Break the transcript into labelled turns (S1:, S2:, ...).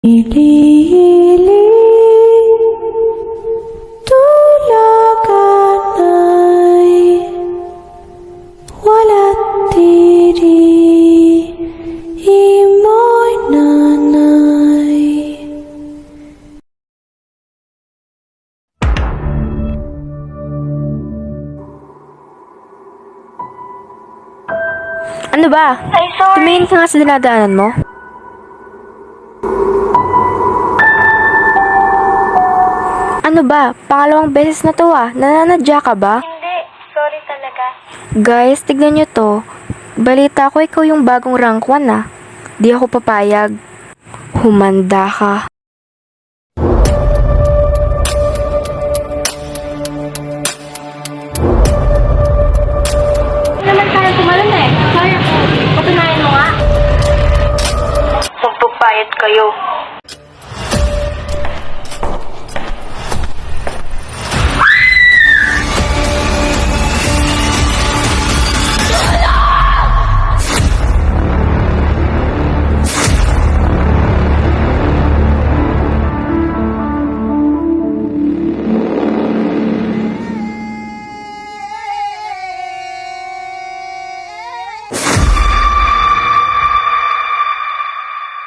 S1: Hili-hili, tulagan ay walat diri, imoy nanay.
S2: Ano ba?
S3: Ay, sorry.
S2: Tumingin ka nga sa dinadaanan mo. Ano ba? Pangalawang beses na to Nananadya ka ba?
S3: Hindi. Sorry talaga.
S2: Guys, tignan nyo to. Balita ko ikaw yung bagong rank 1 Di ako papayag. Humanda ka.
S3: Hindi naman tayo tumalon eh. Sorry ako. Patunayan mo nga. Magpapayat kayo.